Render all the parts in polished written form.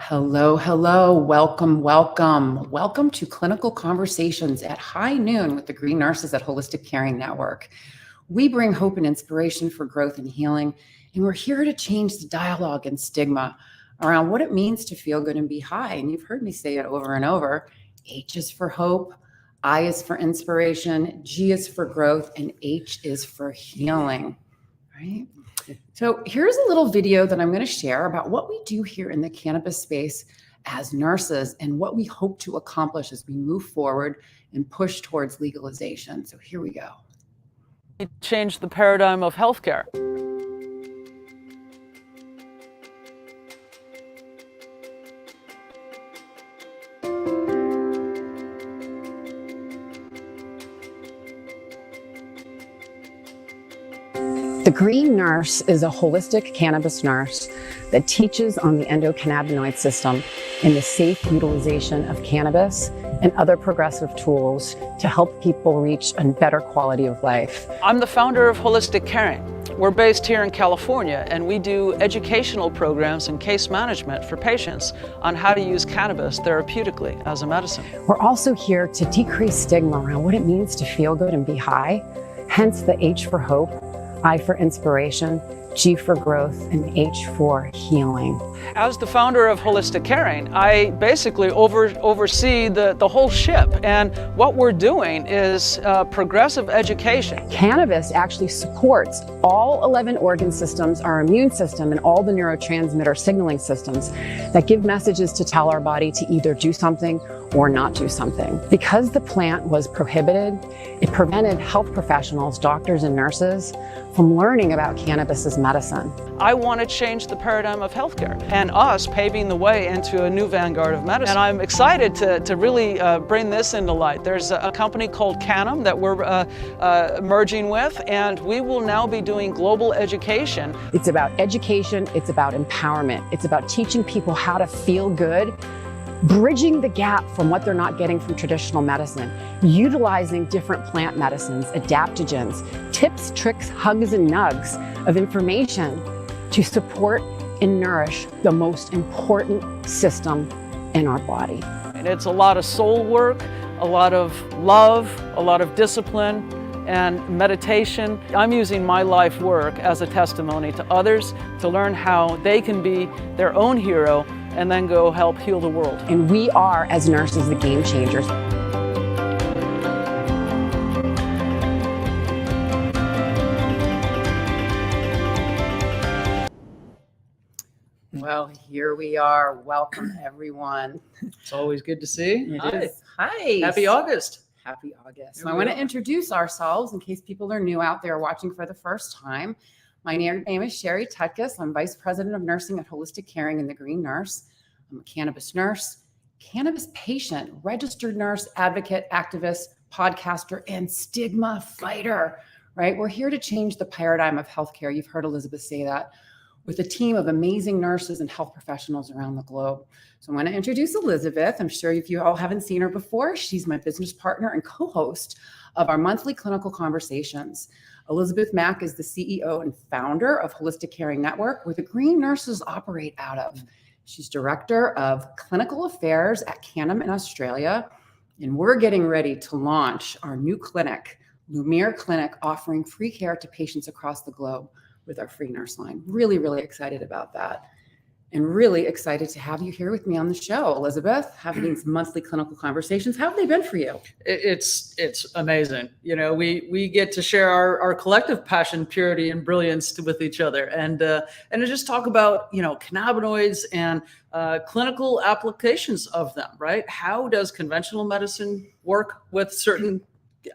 Hello, hello, welcome, welcome. Welcome to Clinical Conversations at high noon with the Green Nurses at Holistic Caring Network. We bring hope and inspiration for growth and healing, and we're here to change the dialogue and stigma around what it means to feel good and be high. And you've heard me say it over and over. H is for hope, I is for inspiration, G is for growth, and H is for healing, right? So here's a little video that I'm going to share about what we do here in the cannabis space as nurses and what we hope to accomplish as we move forward and push towards legalization. So here we go. It changed the paradigm of healthcare. The Green Nurse is a holistic cannabis nurse that teaches on the endocannabinoid system and the safe utilization of cannabis and other progressive tools to help people reach a better quality of life. I'm the founder of Holistic Caring. We're based here in California, and we do educational programs and case management for patients on how to use cannabis therapeutically as a medicine. We're also here to decrease stigma around what it means to feel good and be high, hence the H for hope, I for inspiration, G for growth, and H for healing. As the founder of Holistic Caring, I basically oversee the whole ship, and what we're doing is progressive education. Cannabis actually supports all 11 organ systems, our immune system, and all the neurotransmitter signaling systems that give messages to tell our body to either do something or not do something. Because the plant was prohibited, it prevented health professionals, doctors and nurses from learning about cannabis as medicine. I want to change the paradigm of healthcare and us paving the way into a new vanguard of medicine. And I'm excited to really bring this into light. There's a company called Cannabis that we're merging with, and we will now be doing global education. It's about education, it's about empowerment, it's about teaching people how to feel good, bridging the gap from what they're not getting from traditional medicine, utilizing different plant medicines, adaptogens, tips, tricks, hugs, and nugs of information to support and nourish the most important system in our body. And it's a lot of soul work, a lot of love, a lot of discipline, and meditation. I'm using my life work as a testimony to others to learn how they can be their own hero and then go help heal the world. And we are, as nurses, the game changers. Well, here we are. Welcome, everyone. It's always good to see. Hi. Happy August. Happy August. So I want to introduce ourselves in case people are new out there watching for the first time. My name is Sherry Tutkus. I'm Vice President of Nursing at Holistic Caring and the Green Nurse. I'm a cannabis nurse, cannabis patient, registered nurse, advocate, activist, podcaster, and stigma fighter, right? We're here to change the paradigm of healthcare. You've heard Elizabeth say that, with a team of amazing nurses and health professionals around the globe. So I want to introduce Elizabeth. I'm sure if you all haven't seen her before, she's my business partner and co-host of our monthly clinical conversations. Elizabeth Mack is the CEO and founder of Holistic Caring Network, where the Green Nurses operate out of. She's director of clinical affairs at Cannabis in Australia, and we're getting ready to launch our new clinic, Lumiere Clinic, offering free care to patients across the globe with our free nurse line. Really, really excited about that. And really excited to have you here with me on the show, Elizabeth, having these monthly clinical conversations. How have they been for you? It's amazing. You know, we get to share our collective passion, purity, and brilliance with each other, and to just talk about, you know, cannabinoids and clinical applications of them. Right? How does conventional medicine work with certain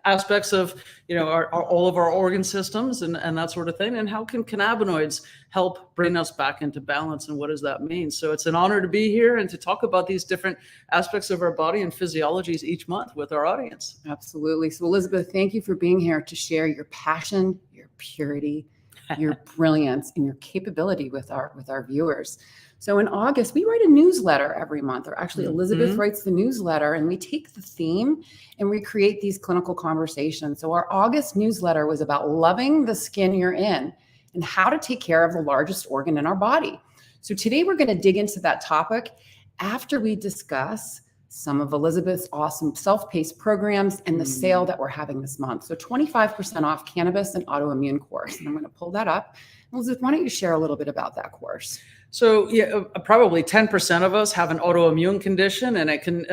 aspects of, you know, all of our organ systems and that sort of thing, and how can cannabinoids help bring us back into balance, and what does that mean? So it's an honor to be here and to talk about these different aspects of our body and physiologies each month with our audience. Absolutely. So Elizabeth, thank you for being here to share your passion, your purity, your brilliance, and your capability with our viewers. So in August, we write a newsletter every month, or actually Elizabeth writes the newsletter, and we take the theme and we create these clinical conversations. So our August newsletter was about loving the skin you're in and how to take care of the largest organ in our body. So today we're going to dig into that topic after we discuss some of Elizabeth's awesome self-paced programs and the sale that we're having this month. So 25% off cannabis and autoimmune course. And I'm going to pull that up. Elizabeth, why don't you share a little bit about that course? So yeah, probably 10% of us have an autoimmune condition, and it can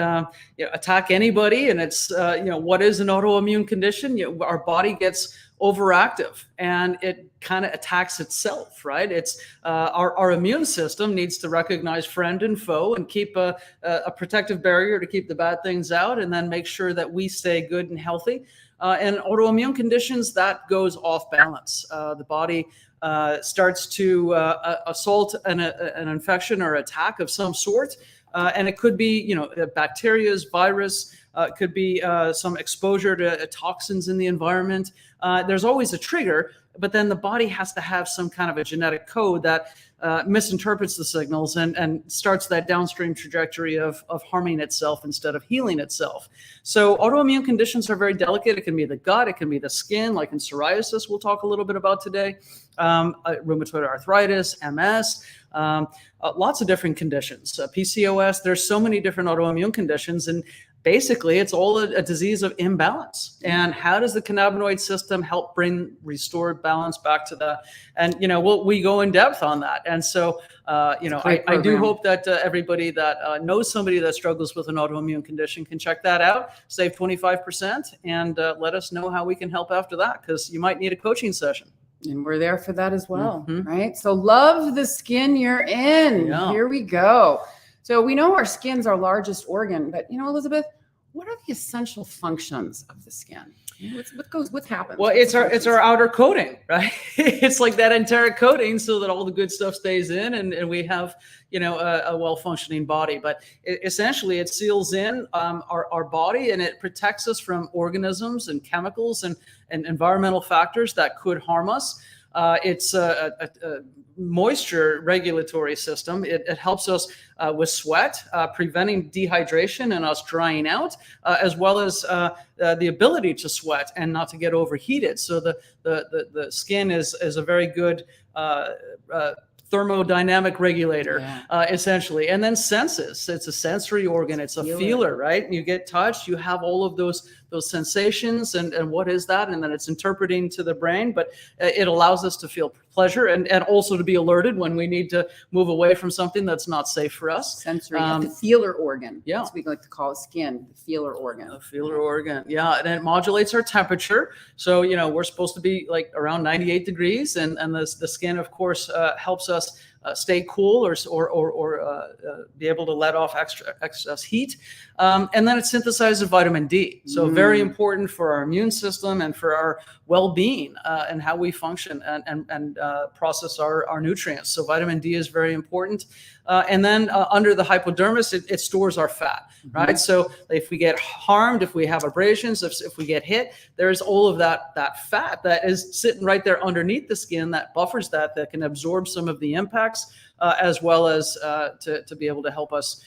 attack anybody. And it's what is an autoimmune condition? Our body gets overactive and it kind of attacks itself, right? It's our immune system needs to recognize friend and foe and keep a protective barrier to keep the bad things out, and then make sure that we stay good and healthy. And autoimmune conditions, that goes off balance. The body starts to assault an infection or attack of some sort. And it could be, bacteria, virus, it could be some exposure to toxins in the environment. There's always a trigger, but then the body has to have some kind of a genetic code that misinterprets the signals and starts that downstream trajectory of harming itself instead of healing itself. So autoimmune conditions are very delicate. It can be the gut, it can be the skin, like in psoriasis, we'll talk a little bit about today, rheumatoid arthritis, MS, lots of different conditions, PCOS. There's so many different autoimmune conditions, and basically it's all a disease of imbalance. And how does the cannabinoid system help bring restored balance back to that? And we go in depth on that. And so I do hope that everybody that knows somebody that struggles with an autoimmune condition can check that out, save 25%, and let us know how we can help after that, because you might need a coaching session. And we're there for that as well, right? So love the skin you're in. Yeah. Here we go. So we know our skin's our largest organ, but Elizabeth, what are the essential functions of the skin? What happens? Well, it's our outer coating, right? It's like that enteric coating so that all the good stuff stays in, and we have, a well-functioning body. But essentially it seals in our body, and it protects us from organisms and chemicals and environmental factors that could harm us. It's a moisture regulatory system. It helps us with sweat, preventing dehydration and us drying out, as well as the ability to sweat and not to get overheated. So the skin is a very good thermodynamic regulator, essentially. And then senses. It's a sensory organ. It's a feeler, right? You get touched, you have all of those sensations, and what is that? And then it's interpreting to the brain, but it allows us to feel pleasure and also to be alerted when we need to move away from something that's not safe for us. Sensory, the feeler organ. Yeah. That's what we like to call skin, the feeler organ. The feeler organ, yeah. And it modulates our temperature. So, we're supposed to be like around 98 degrees, and the skin, of course, helps us stay cool or be able to let off excess heat. And then it synthesizes vitamin D. So very important for our immune system and for our well-being and how we function and process our nutrients. So vitamin D is very important. And then under the hypodermis, it stores our fat, right? So if we get harmed, if we have abrasions, if we get hit, there's all of that fat that is sitting right there underneath the skin that buffers that can absorb some of the impacts, as well as to be able to help us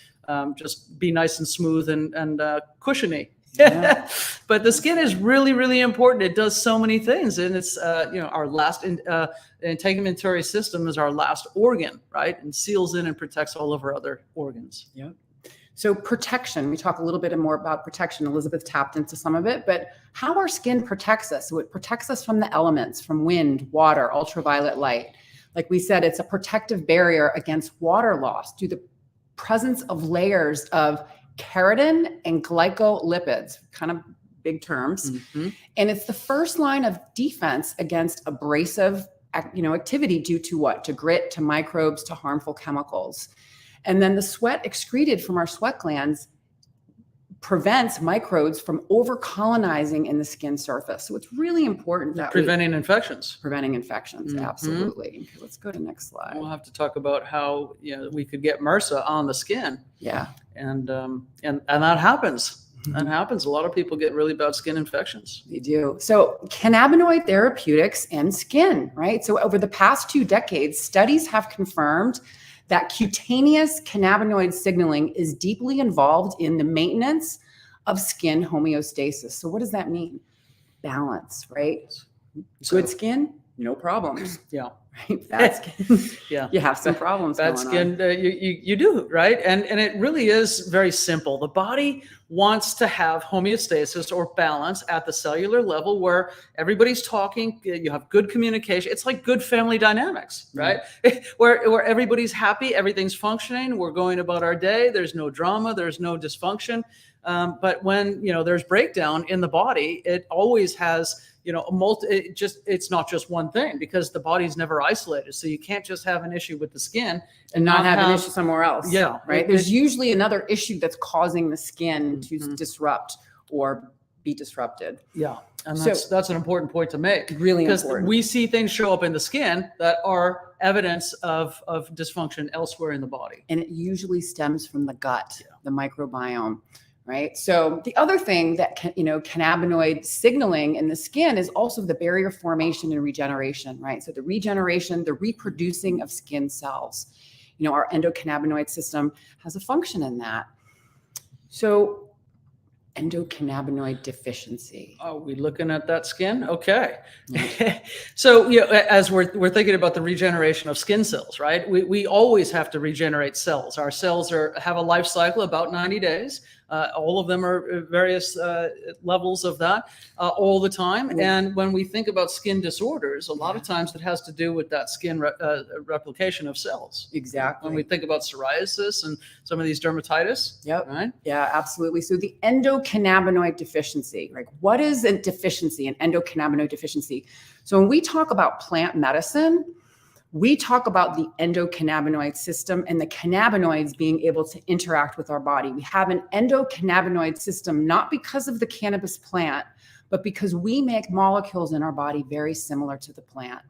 just be nice and smooth and cushiony. Yeah. But the skin is really, really important. It does so many things, and it's our last integumentary system is our last organ, right? And seals in and protects all of our other organs. Yeah. So protection, we talk a little bit more about protection. Elizabeth tapped into some of it, but how our skin protects us. So it protects us from the elements, from wind, water, ultraviolet light. Like we said, it's a protective barrier against water loss due to the presence of layers of keratin and glycolipids, kind of big terms. And it's the first line of defense against abrasive activity due to what? To grit, to microbes, to harmful chemicals. And then the sweat excreted from our sweat glands prevents microbes from over-colonizing in the skin surface. So it's really important that preventing infections. Preventing infections, absolutely. Okay, let's go to the next slide. We'll have to talk about how we could get MRSA on the skin. Yeah. And that happens. That happens. A lot of people get really bad skin infections. They do. So cannabinoid therapeutics and skin, right? So over the past 2 decades, studies have confirmed that cutaneous cannabinoid signaling is deeply involved in the maintenance of skin homeostasis. So what does that mean? Balance, right? Good skin, no problems. Yeah. Right? Bad skin, Yeah. you have some problems Bad going skin, on. you do, right? And it really is very simple. The body wants to have homeostasis or balance at the cellular level where everybody's talking, you have good communication. It's like good family dynamics, right? Where everybody's happy, everything's functioning, we're going about our day, there's no drama, there's no dysfunction. But when, there's breakdown in the body, it always has, it's not just one thing, because the body's never isolated. So you can't just have an issue with the skin and not have an issue somewhere else. Yeah. Right. There's usually another issue that's causing the skin to disrupt or be disrupted. Yeah. And that's an important point to make. Really because important. We see things show up in the skin that are evidence of dysfunction elsewhere in the body. And it usually stems from the gut, the microbiome. Right. So the other thing that cannabinoid signaling in the skin is also the barrier formation and regeneration. Right. So the regeneration, the reproducing of skin cells. Our endocannabinoid system has a function in that. So endocannabinoid deficiency. Are we looking at that skin? Okay. So, as we're thinking about the regeneration of skin cells, right? We always have to regenerate cells. Our cells have a life cycle about 90 days. All of them are various levels of that all the time. And when we think about skin disorders, a lot of times it has to do with that skin replication of cells. Exactly. When we think about psoriasis and some of these dermatitis. Yep. Right. Yeah, absolutely. So the endocannabinoid deficiency, like what is a deficiency, an endocannabinoid deficiency? So when we talk about plant medicine, we talk about the endocannabinoid system and the cannabinoids being able to interact with our body. We have an endocannabinoid system, not because of the cannabis plant, but because we make molecules in our body very similar to the plant,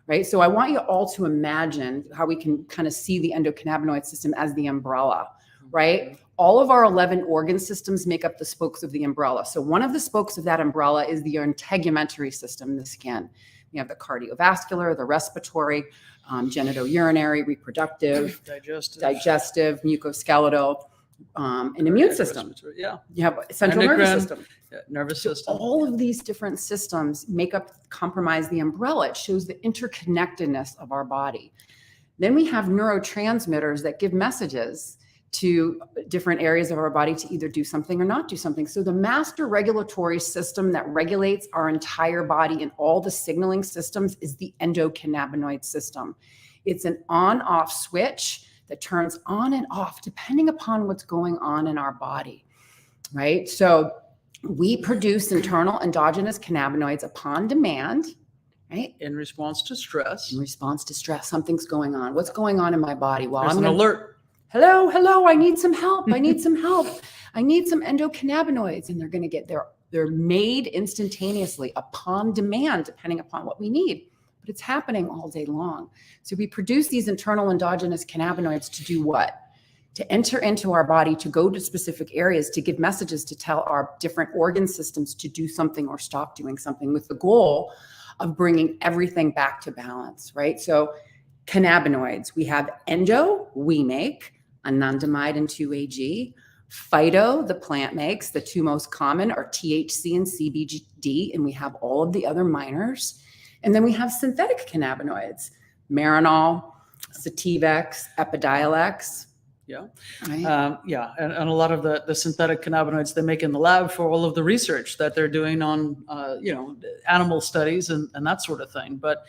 right? So I want you all to imagine how we can kind of see the endocannabinoid system as the umbrella, right? All of our 11 organ systems make up the spokes of the umbrella. So one of the spokes of that umbrella is the integumentary system, the skin. We have the cardiovascular, the respiratory, genitourinary, reproductive, digestive, mucoskeletal, and immune system. Yeah. You have central nervous system. Nervous system. All of these different systems comprise the umbrella. It shows the interconnectedness of our body. Then we have neurotransmitters that give messages to different areas of our body to either do something or not do something. So the master regulatory system that regulates our entire body and all the signaling systems is the endocannabinoid system. It's an on-off switch that turns on and off depending upon what's going on in our body, right? So we produce internal endogenous cannabinoids upon demand, right? In response to stress. In response to stress, something's going on. What's going on in my body? Well, There's an alert. Hello, I need some help. I need some help. I need some endocannabinoids. And they're going to get they're made instantaneously upon demand, depending upon what we need. But it's happening all day long. So we produce these internal endogenous cannabinoids to do what? To enter into our body, to go to specific areas, to give messages, to tell our different organ systems to do something or stop doing something, with the goal of bringing everything back to balance, right? So cannabinoids, we have endo, we make, anandamide and 2-AG. Phyto, the plant makes. The two most common are THC and CBD, and we have all of the other minors. And then we have synthetic cannabinoids, Marinol, Sativex, Epidiolex. Yeah. Right. And a lot of the synthetic cannabinoids they make in the lab for all of the research that they're doing on, animal studies and that sort of thing. But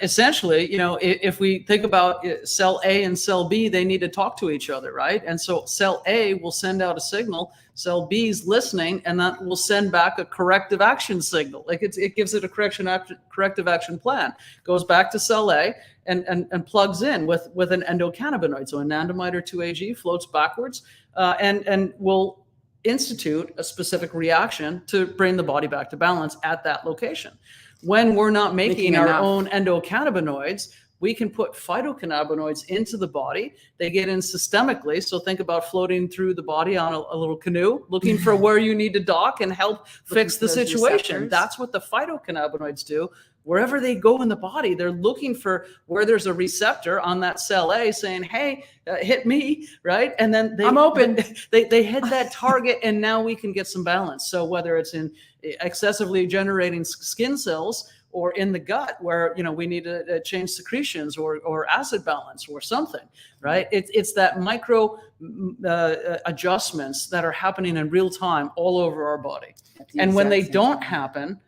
essentially, if we think about cell A and cell B, they need to talk to each other, right? And so cell A will send out a signal, cell B is listening, and that will send back a corrective action signal. Like it gives it a corrective action plan, goes back to cell A and plugs in with an endocannabinoid. So anandamide or 2-AG floats backwards and will institute a specific reaction to bring the body back to balance at that location. When we're not making our own endocannabinoids, we can put phytocannabinoids into the body. They get in systemically. So think about floating through the body on a little canoe, looking for where you need to dock and help fix the situation. Receptors. That's what the phytocannabinoids do. Wherever they go in the body, they're looking for where there's a receptor on that cell A saying, hey, hit me, right? And then I'm open. They hit that target, and now we can get some balance. So whether it's in excessively generating skin cells or in the gut where, we need to change secretions or acid balance or something, right? It's that micro adjustments that are happening in real time all over our body. And when they don't happen,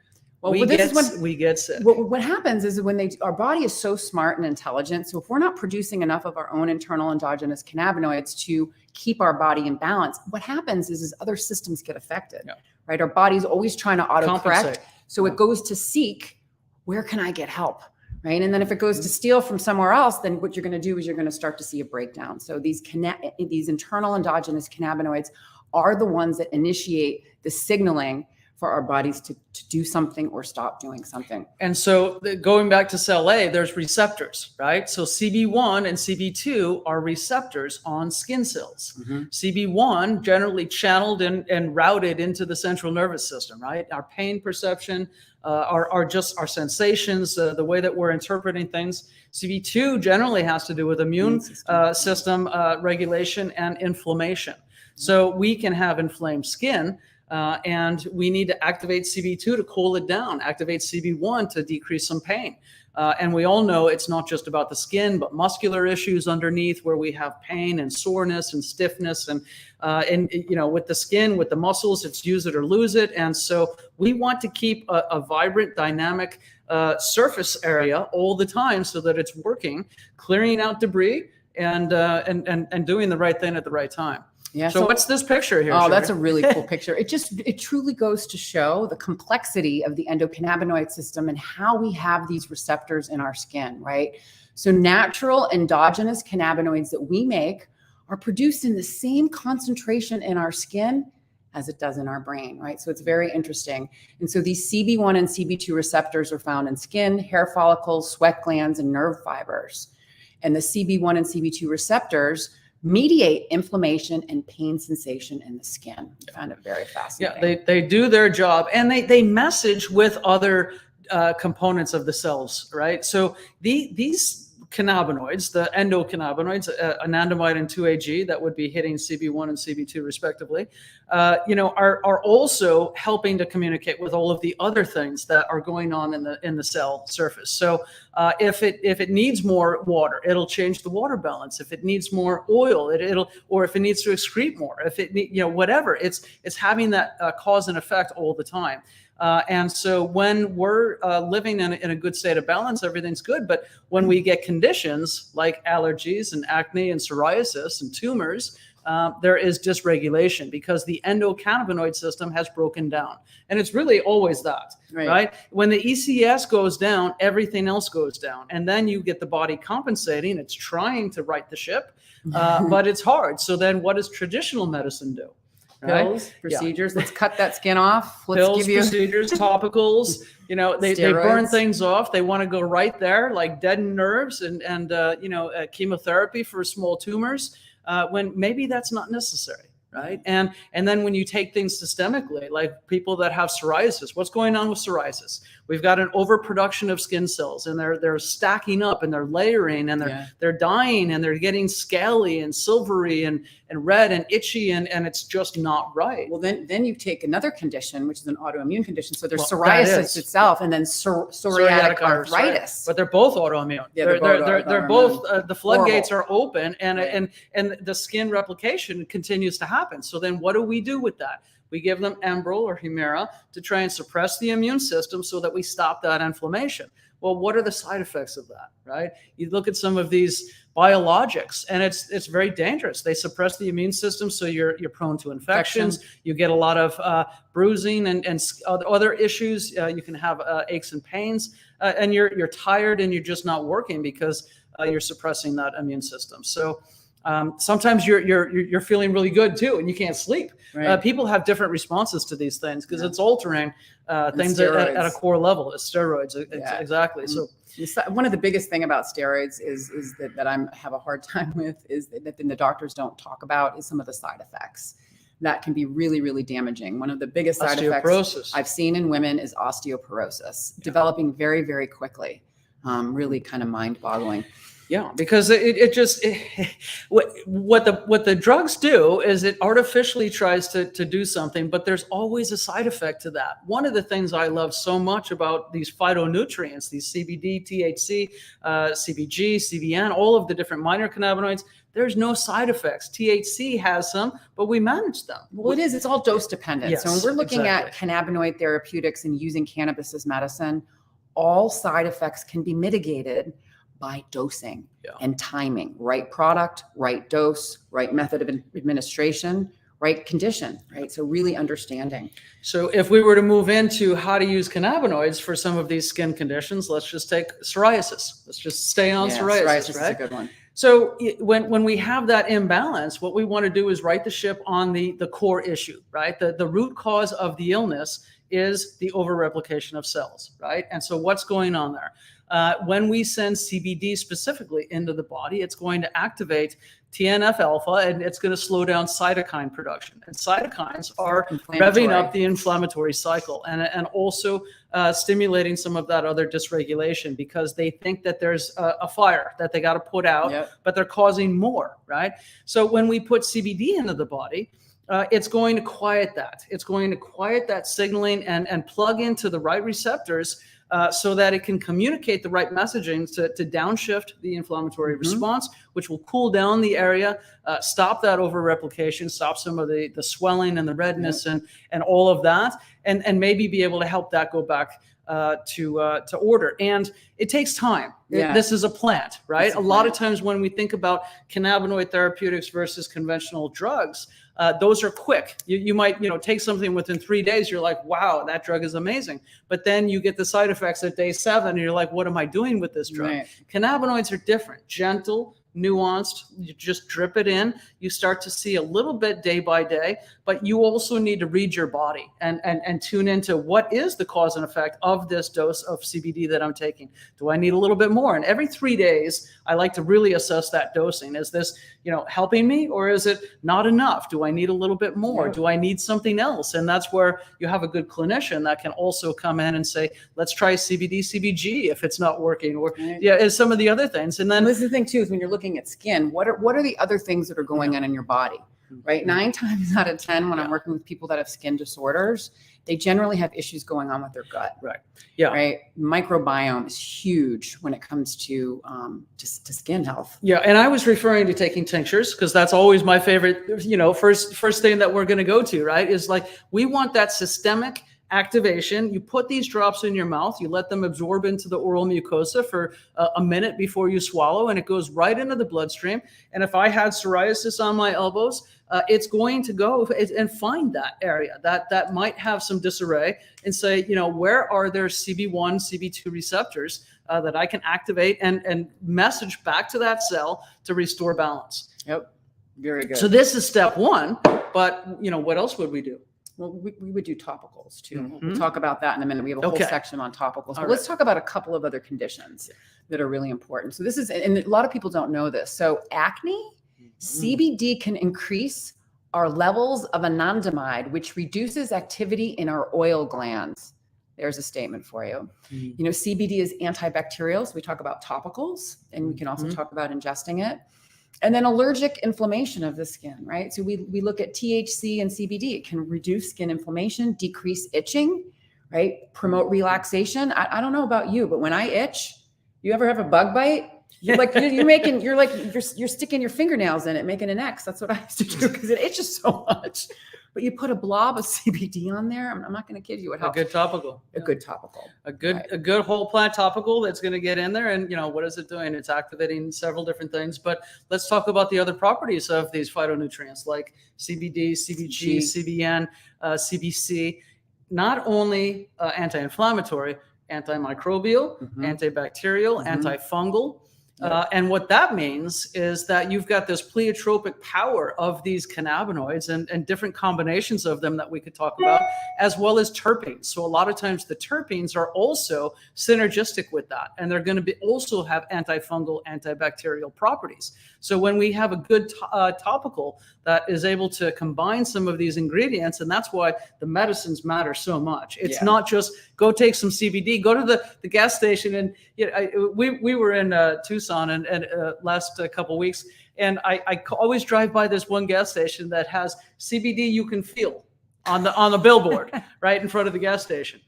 we get sick. What happens is when our body is so smart and intelligent. So if we're not producing enough of our own internal endogenous cannabinoids to keep our body in balance, what happens is other systems get affected, right? Our body's always trying to auto-correct. So it goes to seek, where can I get help, right? And then if it goes to steal from somewhere else, then what you're going to do is you're going to start to see a breakdown. So these internal endogenous cannabinoids are the ones that initiate the signaling for our bodies to do something or stop doing something. And so going back to cell A, there's receptors, right? So CB1 and CB2 are receptors on skin cells. CB1 generally channeled and routed into the central nervous system, right? Our pain perception, our sensations, the way that we're interpreting things. CB2 generally has to do with immune system regulation and inflammation. So we can have inflamed skin, and we need to activate CB2 to cool it down, activate CB1 to decrease some pain. And we all know it's not just about the skin, but muscular issues underneath where we have pain and soreness and stiffness. And with the skin, with the muscles, it's use it or lose it. And so we want to keep a vibrant, dynamic surface area all the time so that it's working, clearing out debris and doing the right thing at the right time. Yeah. So what's this picture here? Oh, Sherry? that's a really cool picture. It truly goes to show the complexity of the endocannabinoid system and how we have these receptors in our skin, right? So natural endogenous cannabinoids that we make are produced in the same concentration in our skin as it does in our brain, right? So it's very interesting. And so these CB1 and CB2 receptors are found in skin, hair follicles, sweat glands, and nerve fibers. And the CB1 and CB2 receptors mediate inflammation and pain sensation in the skin. I found it very fascinating. Yeah, they do their job, and they message with other components of the cells, right? So these cannabinoids, the endocannabinoids, anandamide and 2-AG, that would be hitting CB1 and CB2 respectively, are also helping to communicate with all of the other things that are going on in the cell surface. So if it needs more water, it'll change the water balance. If it needs more oil, or if it needs to excrete more, if it whatever, it's having that cause and effect all the time. And so when we're living in a good state of balance, everything's good. But when we get conditions like allergies and acne and psoriasis and tumors, there is dysregulation because the endocannabinoid system has broken down. And it's really always that, right? When the ECS goes down, everything else goes down. And then you get the body compensating. It's trying to right the ship, but it's hard. So then what does traditional medicine do? Pills, procedures. Let's cut that skin off. Pills, procedures, topicals. They burn things off. They want to go right there, like deaden nerves and chemotherapy for small tumors, when maybe that's not necessary, right? And then when you take things systemically, like people that have psoriasis, what's going on with psoriasis? We've got an overproduction of skin cells, and they're stacking up, and they're layering, and they're dying, and they're getting scaly and silvery and red and itchy, and it's just not right. Well, then you take another condition, which is an autoimmune condition. So there's psoriasis itself, and then psoriatic arthritis. But they're both autoimmune. Yeah, they're both the floodgates are open, and the skin replication continues to happen. So then what do we do with that? We give them Enbrel or Humira to try and suppress the immune system so that we stop that inflammation. Well, what are the side effects of that, right? You look at some of these biologics, and it's very dangerous. They suppress the immune system, so you're prone to infections. You get a lot of bruising and other issues. You can have aches and pains, and you're tired, and you're just not working because you're suppressing that immune system. So sometimes you're feeling really good too, and you can't sleep. Right. People have different responses to these things because it's altering things at a core level. It's steroids, exactly. So one of the biggest thing about steroids is that I have a hard time with is that the doctors don't talk about is some of the side effects that can be really, really damaging. One of the biggest side effects I've seen in women is osteoporosis, developing very, very quickly. Really kind of mind-boggling. Yeah, because what the drugs do is it artificially tries to do something, but there's always a side effect to that. One of the things I love so much about these phytonutrients, these CBD, THC, CBG, CBN, all of the different minor cannabinoids, there's no side effects. THC has some, but we manage them. Well, it is. It's all dose dependent. Yes, so when we're looking at cannabinoid therapeutics and using cannabis as medicine, all side effects can be mitigated by dosing and timing. Right product, right dose, right method of administration, right condition, right? So really understanding. So if we were to move into how to use cannabinoids for some of these skin conditions, let's just take psoriasis. Let's just stay on psoriasis, psoriasis right? is a good one. So when we have that imbalance, what we want to do is right the ship on the core issue, right? The root cause of the illness is the overreplication of cells, right? And so what's going on there? When we send CBD specifically into the body, it's going to activate TNF alpha and it's going to slow down cytokine production. And cytokines are revving up the inflammatory cycle and also stimulating some of that other dysregulation because they think that there's a fire that they got to put out, but they're causing more, right? So when we put CBD into the body, it's going to quiet that. It's going to quiet that signaling and plug into the right receptors so that it can communicate the right messaging to downshift the inflammatory response, which will cool down the area, stop that overreplication, stop some of the swelling and the redness and all of that, and maybe be able to help that go back to order. And it takes time. This is a plant, right? A lot of times when we think about cannabinoid therapeutics versus conventional drugs, those are quick. You might, take something within 3 days. You're like, wow, that drug is amazing. But then you get the side effects at day 7 and you're like, what am I doing with this drug? Right. Cannabinoids are different, gentle, nuanced. You just drip it in. You start to see a little bit day by day, but you also need to read your body and tune into what is the cause and effect of this dose of CBD that I'm taking. Do I need a little bit more? And every 3 days, I like to really assess that dosing. Is this, helping me, or is it not enough? Do I need a little bit more? Do I need something else? And that's where you have a good clinician that can also come in and say, let's try CBD, CBG if it's not working, or some of the other things. And then this is the thing too, is when you're looking at skin, what are the other things that are going on in your body, right? 9 times out of 10, when I'm working with people that have skin disorders, they generally have issues going on with their gut. Right. Yeah. Right. Microbiome is huge when it comes to skin health. Yeah. And I was referring to taking tinctures because that's always my favorite, first thing that we're going to go to, right? Is like, we want that systemic activation. You put these drops in your mouth, you let them absorb into the oral mucosa for a minute before you swallow, and it goes right into the bloodstream. And if I had psoriasis on my elbows, it's going to go and find that area that might have some disarray and say, where are there CB1, CB2 receptors that I can activate and message back to that cell to restore balance. Yep. Very good. So this is step 1, but what else would we do? Well, we would do topicals too. We'll talk about that in a minute. We have a whole section on topicals. But right. Let's talk about a couple of other conditions that are really important. So this is, and a lot of people don't know this. So acne, CBD can increase our levels of anandamide, which reduces activity in our oil glands. There's a statement for you. CBD is antibacterial. So we talk about topicals, and we can also talk about ingesting it. And then allergic inflammation of the skin, right? So we look at THC and CBD. It can reduce skin inflammation, decrease itching, right? Promote relaxation. I don't know about you, but when I itch, you ever have a bug bite? You're sticking your fingernails in it, making an X. That's what I used to do because it itches so much. But you put a blob of CBD on there. I'm not going to kid you. It helps. A good topical. A good topical. A good whole plant topical that's going to get in there. And, what is it doing? It's activating several different things. But let's talk about the other properties of these phytonutrients like CBD, CBG, CBN, CBC. Not only anti-inflammatory, antimicrobial, antibacterial, antifungal. And what that means is that you've got this pleiotropic power of these cannabinoids and different combinations of them that we could talk about, as well as terpenes. So a lot of times the terpenes are also synergistic with that, and they're going to also have antifungal, antibacterial properties. So when we have a good topical that is able to combine some of these ingredients, and that's why the medicines matter so much. It's not just go take some CBD, go to the gas station. And we were in Tucson Tucson and last couple weeks, and I always drive by this one gas station that has CBD you can feel on the billboard right in front of the gas station.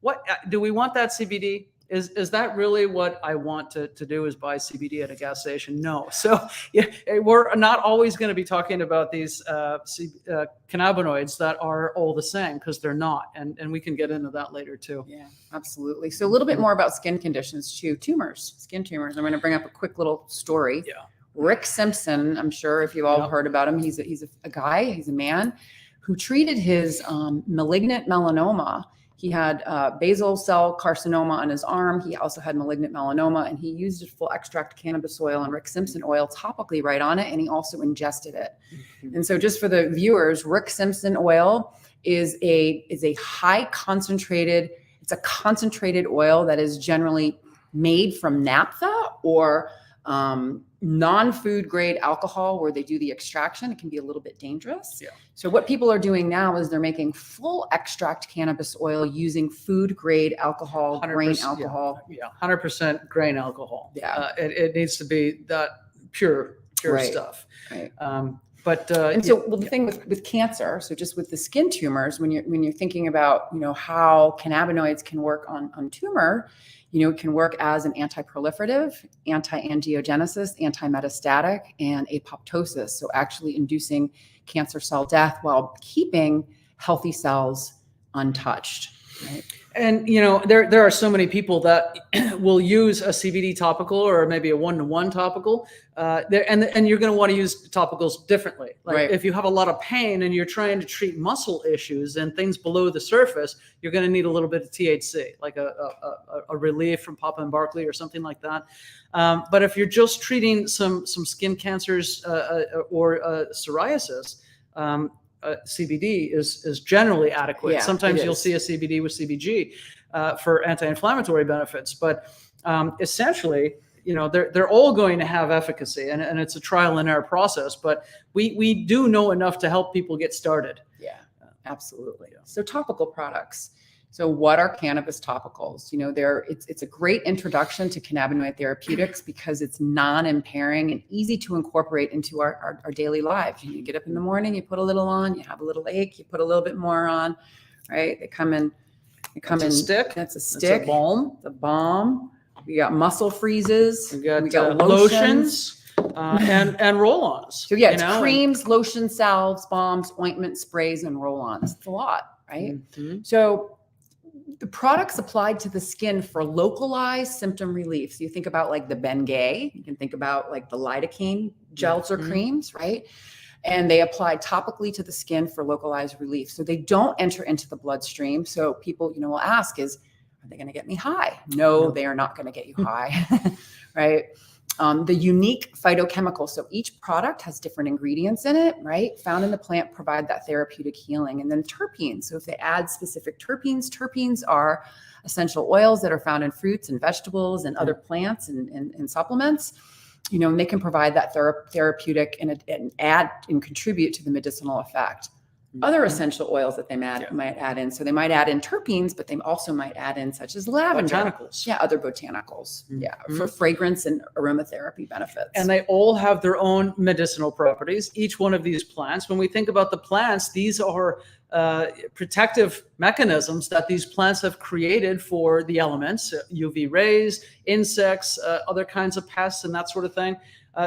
What do we want that CBD? Is that really what I want to do, is buy CBD at a gas station? No. So yeah, we're not always going to be talking about these cannabinoids that are all the same, because they're not. And we can get into that later too. Yeah, absolutely. So a little bit more about skin conditions too. Tumors, skin tumors. I'm going to bring up a quick little story. Yeah. Rick Simpson, I'm sure if you've all heard about him, he's a guy, he's a man who treated his malignant melanoma. He had basal cell carcinoma on his arm. He also had malignant melanoma, and he used a full extract cannabis oil and Rick Simpson oil topically right on it, and he also ingested it. Mm-hmm. And so just for the viewers, Rick Simpson oil is a high concentrated, it's a concentrated oil that is generally made from naphtha or non-food grade alcohol where they do the extraction. It can be a little bit dangerous. Yeah. So what people are doing now is they're making full extract cannabis oil using food grade alcohol, grain alcohol. Yeah, 100% grain alcohol. Yeah. It needs to be that pure Right. stuff. Right. And so the thing with cancer, so just with the skin tumors, when you're thinking about, how cannabinoids can work on tumor, it can work as an anti-proliferative, anti-angiogenesis, anti-metastatic, and apoptosis. So actually inducing cancer cell death while keeping healthy cells untouched. Right? And there are so many people that will use a CBD topical or maybe a 1-to-1 topical, and you're going to want to use topicals differently. Like Right. if you have a lot of pain and you're trying to treat muscle issues and things below the surface, you're going to need a little bit of THC, like a relief from Papa and Barkley or something like that. But if you're just treating some skin cancers or psoriasis, CBD is generally adequate. Yeah, Sometimes it you'll is. see a CBD with CBG for anti-inflammatory benefits, but essentially, they're all going to have efficacy, and it's a trial and error process. But we do know enough to help people get started. Yeah, absolutely. So topical products. So what are cannabis topicals? It's a great introduction to cannabinoid therapeutics because it's non-impairing and easy to incorporate into our daily lives. You get up in the morning, you put a little on, you have a little ache, you put a little bit more on, right? They come in. That's a stick. That's a stick. That's a balm. The balm. We got muscle freezes. We got lotions. and roll-ons. So yeah, it's creams, lotion salves, balms, ointment, sprays, and roll-ons. It's a lot, right? Mm-hmm. So the products applied to the skin for localized symptom relief. So you think about like the Bengay, you can think about like the lidocaine gels or creams, right? And they apply topically to the skin for localized relief. So they don't enter into the bloodstream. So people, will ask are they going to get me high? No, they are not going to get you high, right? The unique phytochemicals. So each product has different ingredients in it, right? Found in the plant provide that therapeutic healing. And then terpenes. So if they add specific terpenes are essential oils that are found in fruits and vegetables and other plants and supplements, and they can provide that therapeutic and add and contribute to the medicinal effect. Other essential oils that they might add in. So they might add in terpenes, but they also might add in such as lavender. Botanicals. Yeah, other botanicals. Yeah, for fragrance and aromatherapy benefits. And they all have their own medicinal properties. Each one of these plants, when we think about the plants, these are protective mechanisms that these plants have created for the elements, UV rays, insects, other kinds of pests, and that sort of thing.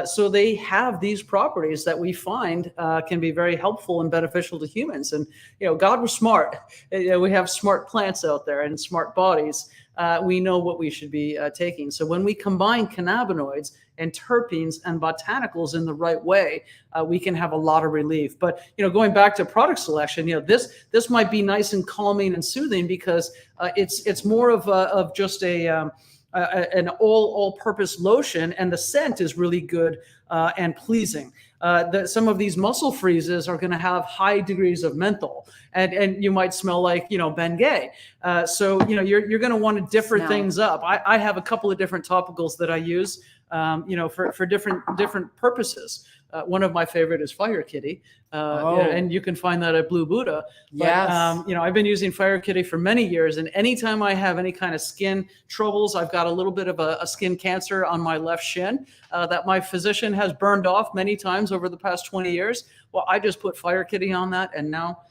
So they have these properties that we find can be very helpful and beneficial to humans. And, God was smart. We have smart plants out there and smart bodies. We know what we should be taking. So when we combine cannabinoids and terpenes and botanicals in the right way, we can have a lot of relief. But, going back to product selection, this might be nice and calming and soothing because it's more of just an all-purpose lotion, and the scent is really good and pleasing. Some of these muscle freezes are going to have high degrees of menthol, and you might smell like Bengay. So you're going to want to differ things up. I have a couple of different topicals that I use, for different purposes. One of my favorite is Fire Kitty, and you can find that at Blue Buddha. Yes. But, I've been using Fire Kitty for many years, and anytime I have any kind of skin troubles, I've got a little bit of a skin cancer on my left shin that my physician has burned off many times over the past 20 years. Well, I just put Fire Kitty on that, and now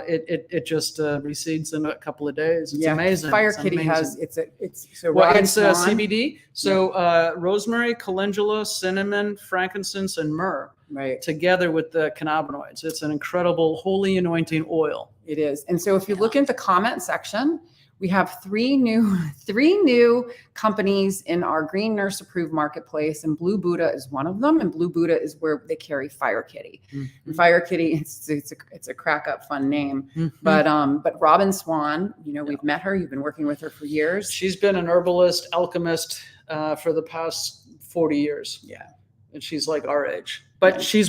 it just recedes in a couple of days. It's amazing. Fire It's Kitty amazing. has it's CBD. So rosemary, calendula, cinnamon, frankincense, and myrrh. Right. Together with the cannabinoids. It's an incredible holy anointing oil. It is. And so if you look in the comment section, we have three new companies in our Green Nurse approved marketplace, and Blue Buddha is one of them. And Blue Buddha is where they carry Fire Kitty. Mm-hmm. And Fire Kitty, it's a crack up fun name. Mm-hmm. But Robin Swan, we've met her. You've been working with her for years. She's been an herbalist, alchemist for the past 40 years. Yeah. And she's like our age. But she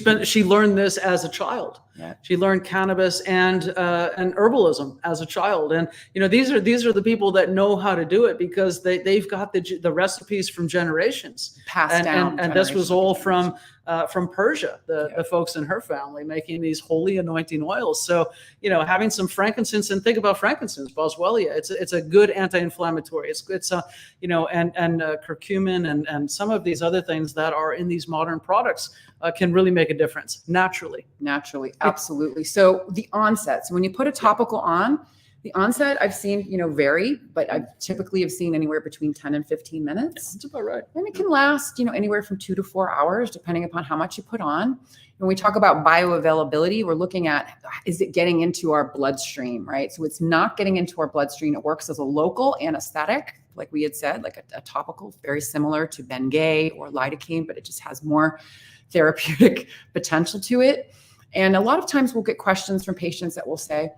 learned this as a child. Yeah. She learned cannabis and herbalism as a child. And these are the people that know how to do it because they've got the recipes from generations passed down. And this was all from Persia, the folks in her family making these holy anointing oils. So having some frankincense, and think about frankincense, boswellia. It's a good anti-inflammatory. It's curcumin and some of these other things that are in these modern products can really make a difference naturally. Absolutely. So the onset. So when you put a topical on, the onset I've seen, vary, but I typically have seen anywhere between 10 and 15 minutes. That's about right. And it can last, anywhere from 2 to 4 hours, depending upon how much you put on. When we talk about bioavailability, we're looking at, is it getting into our bloodstream, right? So it's not getting into our bloodstream. It works as a local anesthetic, like we had said, like a topical, very similar to Bengay or lidocaine, but it just has more therapeutic potential to it. And a lot of times we'll get questions from patients that will say,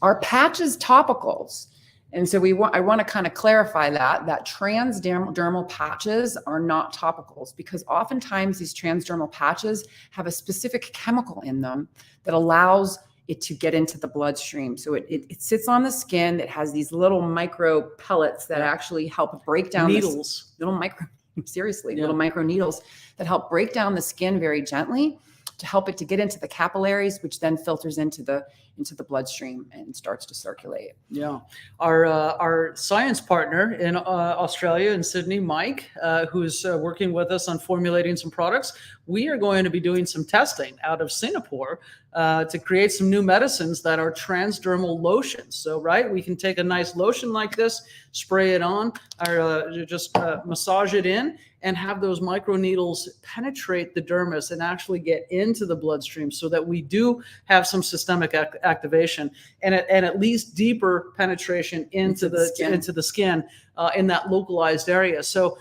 are patches topicals? And so I want to kind of clarify that transdermal patches are not topicals, because oftentimes these transdermal patches have a specific chemical in them that allows it to get into the bloodstream. So it sits on the skin. It has these little micro pellets that actually help break down needles, little micro needles that help break down the skin very gently to help it to get into the capillaries, which then filters into the bloodstream and starts to circulate. Yeah. Our science partner in Australia, in Sydney, Mike, who's working with us on formulating some products, we are going to be doing some testing out of Singapore to create some new medicines that are transdermal lotions. So, we can take a nice lotion like this, spray it on, or just massage it in, and have those microneedles penetrate the dermis and actually get into the bloodstream, so that we do have some systemic activation and at least deeper penetration into the skin in that localized area. So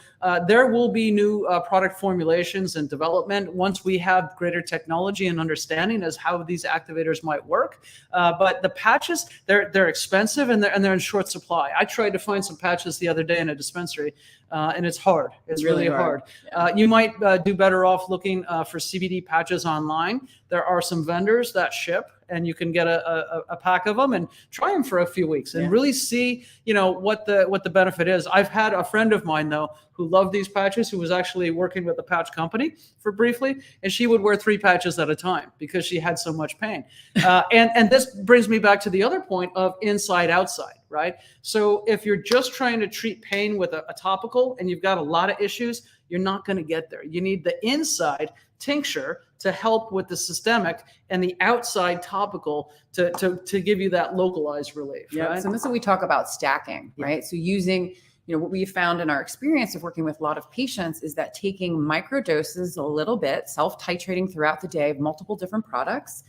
there will be new product formulations and development once we have greater technology and understanding as how these activators might work. But the patches, they're expensive and they're in short supply. I tried to find some patches the other day in a dispensary, and it's hard. It's really hard. Yeah. You might do better off looking for CBD patches online. There are some vendors that ship, and you can get a pack of them and try them for a few weeks and really see, what the benefit is. I've had a friend of mine, though, who loved these patches, who was actually working with a patch company for briefly, and she would wear 3 patches at a time because she had so much pain. And this brings me back to the other point of inside outside, right? So if you're just trying to treat pain with a topical and you've got a lot of issues, you're not going to get there. You need the inside tincture to help with the systemic, and the outside topical to give you that localized relief. Yeah. Right? So this is what we talk about stacking, right? So using, what we found in our experience of working with a lot of patients is that taking micro doses a little bit, self-titrating throughout the day of multiple different products,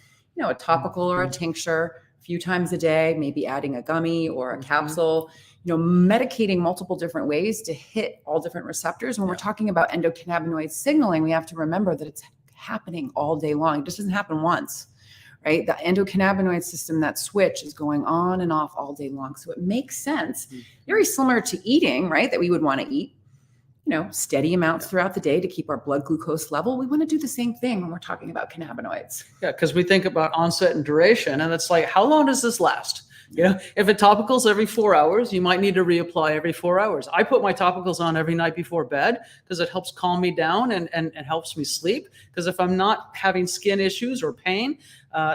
a topical or a tincture a few times a day, maybe adding a gummy or a capsule, medicating multiple different ways to hit all different receptors. When we're talking about endocannabinoid signaling, we have to remember that it's happening all day long. It just doesn't happen once, right? The endocannabinoid system, that switch is going on and off all day long. So it makes sense, very similar to eating, right? That we would want to eat. steady amounts throughout the day to keep our blood glucose level. We want to do the same thing when we're talking about cannabinoids. Yeah, because we think about onset and duration, and it's like, how long does this last? If a topical's every 4 hours, you might need to reapply every 4 hours. I put my topicals on every night before bed because it helps calm me down and helps me sleep. Because if I'm not having skin issues or pain,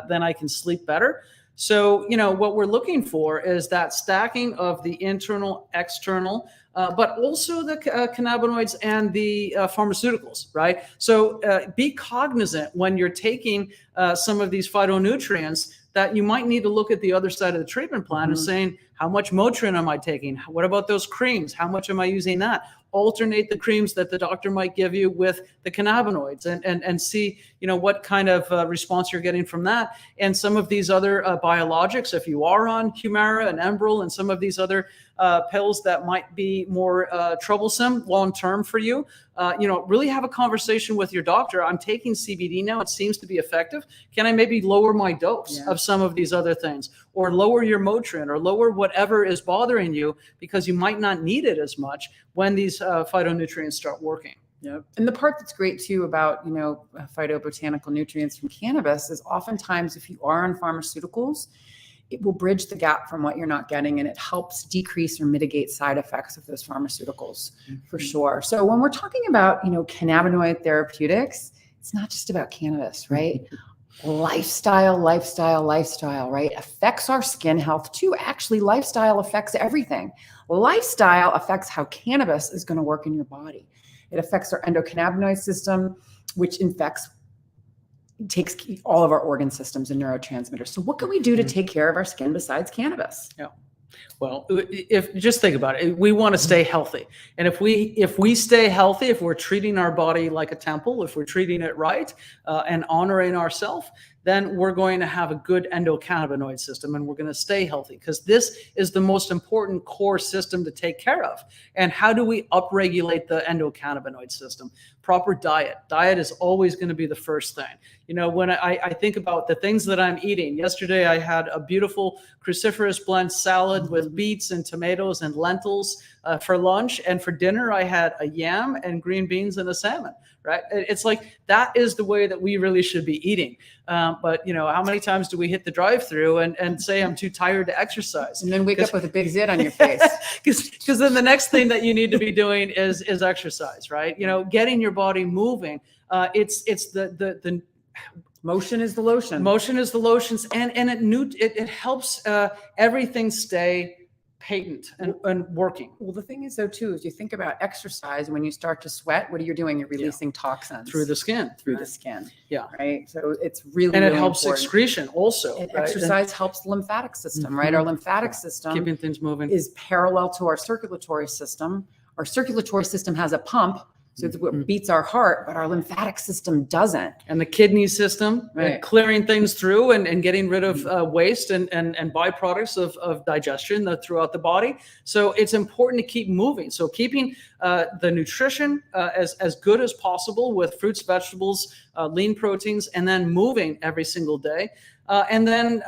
then I can sleep better. So, what we're looking for is that stacking of the internal, external, but also the cannabinoids and the pharmaceuticals, right? So be cognizant when you're taking some of these phytonutrients that you might need to look at the other side of the treatment plan and saying, how much Motrin am I taking? What about those creams? How much am I using that? Alternate the creams that the doctor might give you with the cannabinoids and see, what kind of response you're getting from that. And some of these other biologics, if you are on Humira and Enbrel and some of these other pills that might be more troublesome long-term for you, really have a conversation with your doctor. I'm taking CBD now. It seems to be effective. Can I maybe lower my dose of some of these other things, or lower your Motrin, or lower whatever is bothering you, because you might not need it as much when these phytonutrients start working. Yep. And the part that's great too about, phytobotanical nutrients from cannabis is oftentimes if you are on pharmaceuticals, it will bridge the gap from what you're not getting, and it helps decrease or mitigate side effects of those pharmaceuticals for sure. So when we're talking about, cannabinoid therapeutics, it's not just about cannabis, right? Lifestyle, right? Affects our skin health too. Actually, lifestyle affects everything. Lifestyle affects how cannabis is going to work in your body. It affects our endocannabinoid system, which takes all of our organ systems and neurotransmitters. So what can we do to take care of our skin besides cannabis? Yeah. Well, if just think about it, we want to stay healthy. And if we stay healthy, if we're treating our body like a temple, if we're treating it right and honoring ourselves, then we're going to have a good endocannabinoid system, and we're going to stay healthy, because this is the most important core system to take care of. And how do we upregulate the endocannabinoid system? Proper diet. Diet is always going to be the first thing. When I think about the things that I'm eating, yesterday I had a beautiful cruciferous blend salad with beets and tomatoes and lentils for lunch. And for dinner, I had a yam and green beans and a salmon, right? It's like, that is the way that we really should be eating. But how many times do we hit the drive-through and say, I'm too tired to exercise? And then wake up with a big zit on your face. Because then the next thing that you need to be doing is exercise, right? Getting your body moving. It's the motion is the lotion. Motion is the lotions, and it helps everything stay patent and working. Well, the thing is though too, is you think about exercise, when you start to sweat, what are you doing? You're releasing toxins through the skin. The skin. Yeah. Right. So it's really, and it really helps important. excretion also. And right? exercise helps the lymphatic system, right? Our lymphatic system keeping things moving is parallel to our circulatory system. Our circulatory system has a pump, so it's what beats our heart, but our lymphatic system doesn't. And the kidney system, right, clearing things through and getting rid of waste and byproducts of digestion throughout the body. So it's important to keep moving. So keeping the nutrition as good as possible with fruits, vegetables, lean proteins, and then moving every single day. And then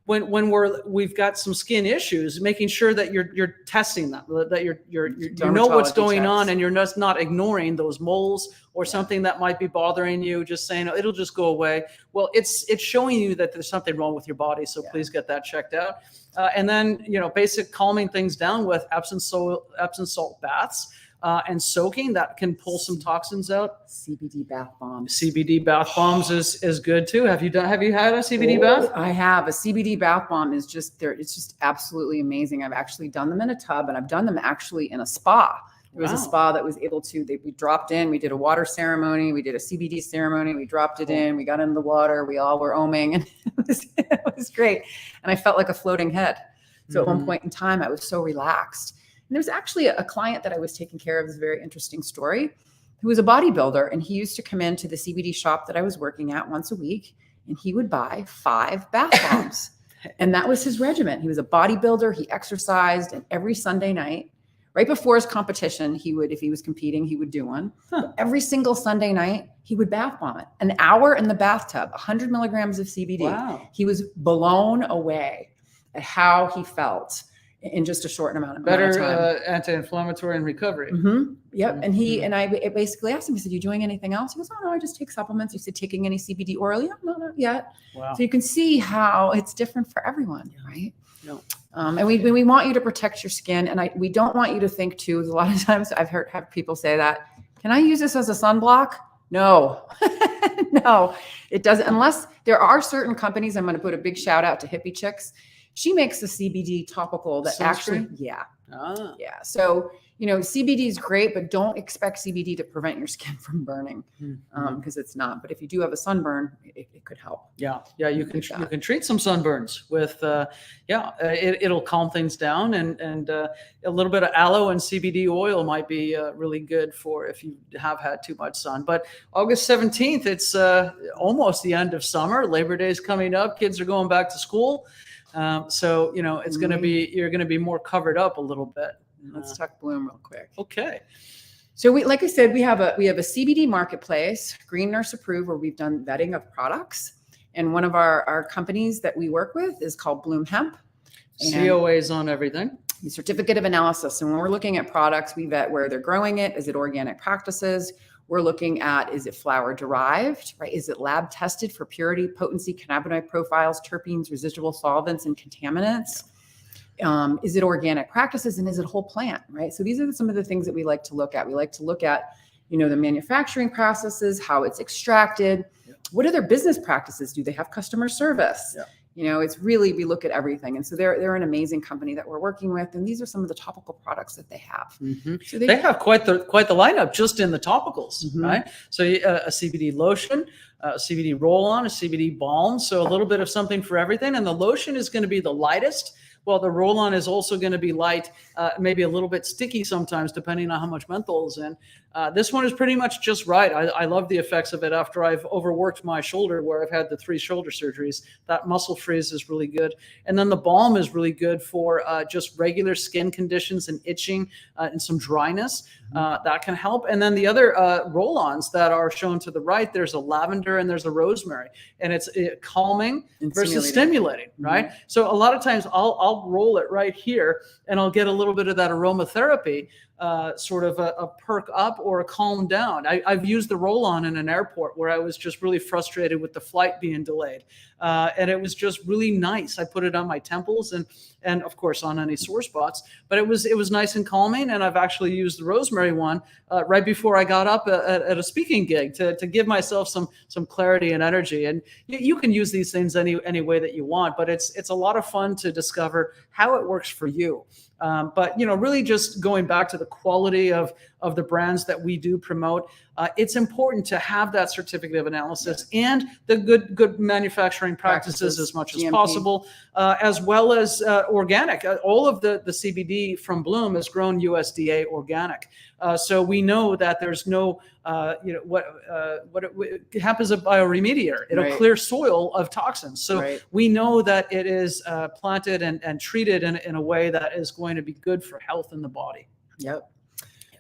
when we've got some skin issues, making sure that you're testing them, that you know what's going on, and you're just not ignoring those moles or something that might be bothering you, just saying, oh, it'll just go away. Well, it's showing you that there's something wrong with your body. So please get that checked out. And then, basic calming things down with Epsom salt baths. And soaking, that can pull some toxins out. CBD bath bombs. CBD bath bombs is good too. Have you had a CBD bath? I have. A CBD bath bomb is just there. It's just absolutely amazing. I've actually done them in a tub, and I've done them actually in a spa. There was a spa that was able to, we dropped in, we did a water ceremony, we did a CBD ceremony, we dropped it in, we got into the water, we all were oming, and it was great. And I felt like a floating head. So at one point in time, I was so relaxed. And there's actually a client that I was taking care of, this very interesting story, who was a bodybuilder, and he used to come into the CBD shop that I was working at once a week, and he would buy 5 bath bombs. And that was his regimen. He was a bodybuilder. He exercised, and every Sunday night, right before his competition, if he was competing, he would do one. Every single Sunday night, he would bath bomb it. An hour in the bathtub, 100 milligrams of CBD. Wow. He was blown away at how he felt. in just a short amount of Better time. Anti-inflammatory and recovery. Yep. And I basically asked him, he said, you doing anything else? He goes, oh no, I just take supplements. You said, taking any CBD oil? Yeah, no, not yet. Wow. So you can see how it's different for everyone, right? Yeah. And we want you to protect your skin. And we don't want you to think too, a lot of times I've have people say that, can I use this as a sunblock? No, no, it doesn't. Unless there are certain companies, I'm going to put a big shout out to Hippie Chicks. She makes the CBD topical that Sunscreen? yeah. Ah. Yeah. So, CBD is great, but don't expect CBD to prevent your skin from burning because it's not. But if you do have a sunburn, it could help. Yeah. You can treat some sunburns with, it'll calm things down, and a little bit of aloe and CBD oil might be really good for if you have had too much sun. But August 17th, it's almost the end of summer. Labor Day is coming up. Kids are going back to school. So, it's going to be, you're going to be more covered up a little bit. Let's talk Bloom real quick. Okay. So like I said, we have a CBD marketplace, Green Nurse approved, where we've done vetting of products. And one of our companies that we work with is called Bloom Hemp. COAs on everything. The certificate of analysis. And when we're looking at products, we vet where they're growing it. Is it organic practices? We're looking at, is it flower derived, right? Is it lab tested for purity, potency, cannabinoid profiles, terpenes, residual solvents, and contaminants? Is it organic practices, and is it whole plant, right? So these are some of the things that we like to look at. We like to look at, the manufacturing processes, how it's extracted. Yeah. What are their business practices? Do they have customer service? Yeah. It's really, we look at everything. And so they're an amazing company that we're working with. And these are some of the topical products that they have. So they have quite the lineup just in the topicals, right? So a CBD lotion, a CBD roll-on, a CBD balm. So a little bit of something for everything. And the lotion is going to be the lightest. Well, the roll-on is also going to be light, maybe a little bit sticky sometimes, depending on how much menthol is in. This one is pretty much just right. I love the effects of it after I've overworked my shoulder, where I've had the 3 shoulder surgeries. That muscle freeze is really good. And then the balm is really good for just regular skin conditions and itching and some dryness. That can help. And then the other roll-ons that are shown to the right, there's a lavender and there's a rosemary. And it's calming versus stimulating, right? So a lot of times I'll roll it right here and I'll get a little bit of that aromatherapy, sort of a perk up or a calm down. I've used the roll-on in an airport where I was just really frustrated with the flight being delayed. And it was just really nice. I put it on my temples and of course on any sore spots, but it was nice and calming. And I've actually used the rosemary one right before I got up at a speaking gig to give myself some clarity and energy. And you can use these things any way that you want, but it's a lot of fun to discover how it works for you. But really just going back to the quality of the brands that we do promote, it's important to have that certificate of analysis and the good manufacturing practices as much as possible, as well as organic. All of the CBD from Bloom is grown USDA organic. So we know that there's no, what happens a bioremediator. It'll clear soil of toxins. So we know that it is planted and treated in a way that is going to be good for health in the body. Yep.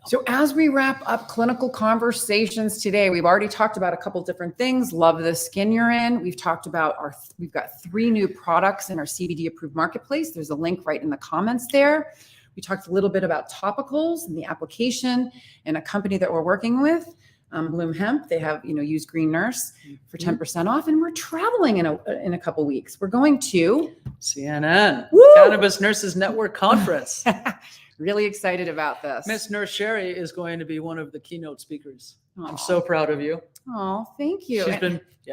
So as we wrap up clinical conversations today, we've already talked about a couple different things. Love the skin you're in. We've talked about we've got 3 new products in our CBD approved marketplace. There's a link right in the comments there. We talked a little bit about topicals and the application and a company that we're working with, Bloom Hemp. They have, use Green Nurse for 10% off. And we're traveling in a couple weeks. We're going to CNN, Woo! Cannabis Nurses Network Conference. Really excited about this. Miss Nurse Sherry is going to be one of the keynote speakers. Aww. I'm so proud of you. Oh, thank you.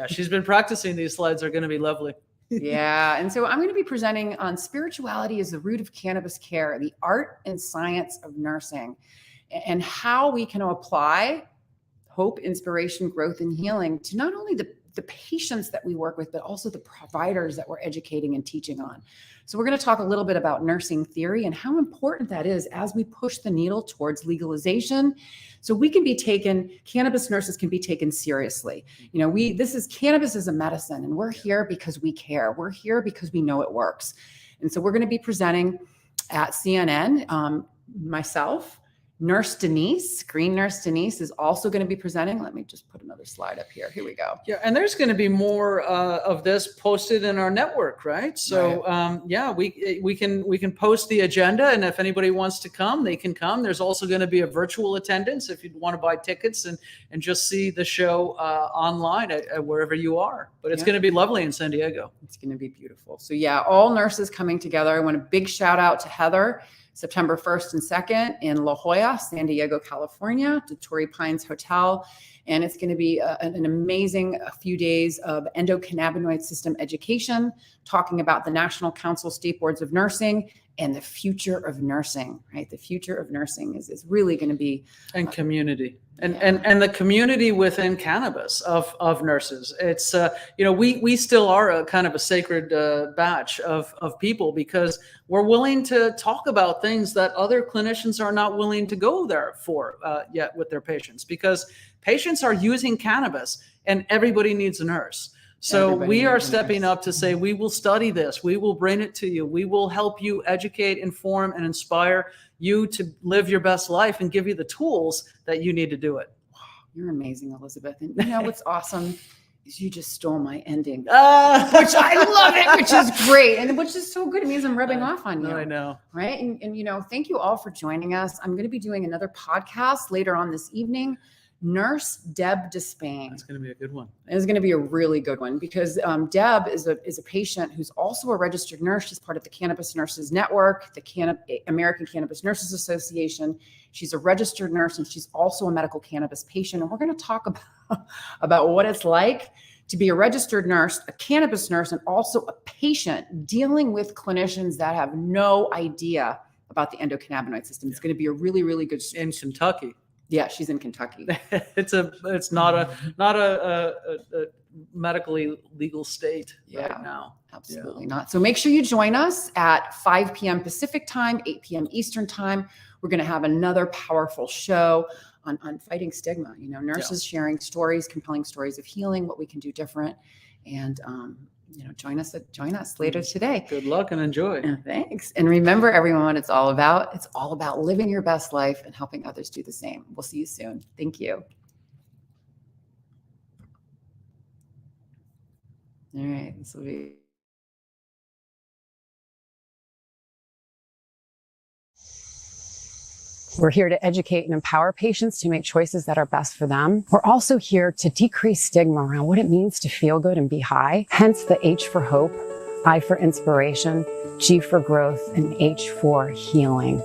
She's been practicing. These slides are going to be lovely. Yeah. And so I'm going to be presenting on spirituality as the root of cannabis care, the art and science of nursing, and how we can apply hope, inspiration, growth, and healing to not only the patients that we work with, but also the providers that we're educating and teaching on. So we're going to talk a little bit about nursing theory and how important that is as we push the needle towards legalization. So cannabis nurses can be taken seriously. Cannabis is a medicine, and we're here because we care. We're here because we know it works. And so we're going to be presenting at CNN, myself, Nurse Denise, Green Nurse Denise, is also going to be presenting. Let me just put another slide up here. Here we go. Yeah, and there's going to be more of this posted in our network, right? So yeah, we can post the agenda, and if anybody wants to come, they can come. There's also going to be a virtual attendance if you'd want to buy tickets and just see the show online at wherever you are. But it's going to be lovely in San Diego. It's going to be beautiful. So yeah, all nurses coming together. I want a big shout out to Heather. September 1st and 2nd in La Jolla, San Diego, California, to Torrey Pines Hotel. And it's going to be an amazing few days of endocannabinoid system education, talking about the National Council State Boards of Nursing and the future of nursing, right? The future of nursing is really going to be. And community. And the community within cannabis of nurses. It's, we still are a kind of a sacred batch of people, because we're willing to talk about things that other clinicians are not willing to go there for yet with their patients, because patients are using cannabis and everybody needs a nurse. So we are stepping up to say, we will study this. We will bring it to you. We will help you educate, inform, and inspire you to live your best life and give you the tools that you need to do it. Wow, you're amazing, Elizabeth. And you know what's awesome is you just stole my ending, which I love it, which is great. And which is so good. It means I'm rubbing off on you. I know. Right. And thank you all for joining us. I'm going to be doing another podcast later on this evening. Nurse Deb Despain. That's going to be a good one. It's going to be a really good one, because Deb is a patient who's also a registered nurse. She's part of the Cannabis Nurses Network, the American Cannabis Nurses Association. She's a registered nurse, and she's also a medical cannabis patient. And we're going to talk about what it's like to be a registered nurse, a cannabis nurse, and also a patient dealing with clinicians that have no idea about the endocannabinoid system. It's going to be a really, really good. In Kentucky. Yeah, she's in Kentucky. It's not a medically legal state right now. Absolutely not. So make sure you join us at 5 p.m. Pacific time, 8 p.m. Eastern time. We're going to have another powerful show on fighting stigma. Nurses sharing stories, compelling stories of healing, what we can do different, and join us later today. Good luck and enjoy. Thanks. And remember, everyone, what it's all about. It's all about living your best life and helping others do the same. We'll see you soon. Thank you. All right. This will be. We're here to educate and empower patients to make choices that are best for them. We're also here to decrease stigma around what it means to feel good and be high. Hence the H for hope, I for inspiration, G for growth, and H for healing.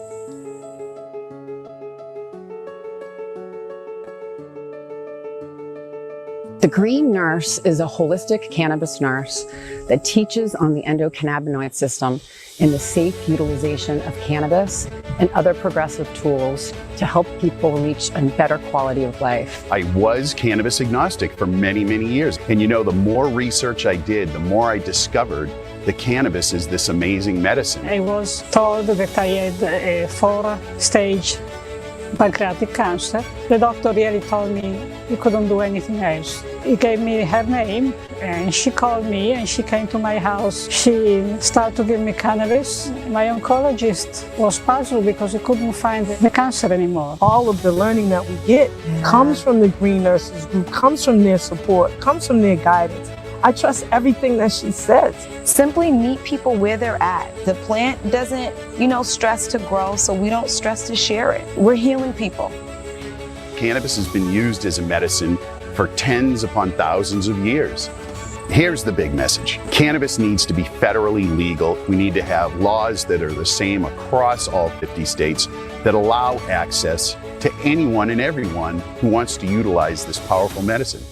The Green Nurse is a holistic cannabis nurse that teaches on the endocannabinoid system and the safe utilization of cannabis and other progressive tools to help people reach a better quality of life. I was cannabis agnostic for many, many years. And the more research I did, the more I discovered that cannabis is this amazing medicine. I was told that I had a 4-stage pancreatic cancer. The doctor really told me he couldn't do anything else. He gave me her name, and she called me and she came to my house. She started to give me cannabis. My oncologist was puzzled because he couldn't find the cancer anymore. All of the learning that we get comes from the Green Nurses Group, comes from their support, comes from their guidance. I trust everything that she says. Simply meet people where they're at. The plant doesn't, stress to grow, so we don't stress to share it. We're healing people. Cannabis has been used as a medicine for tens upon thousands of years. Here's the big message. Cannabis needs to be federally legal. We need to have laws that are the same across all 50 states that allow access to anyone and everyone who wants to utilize this powerful medicine.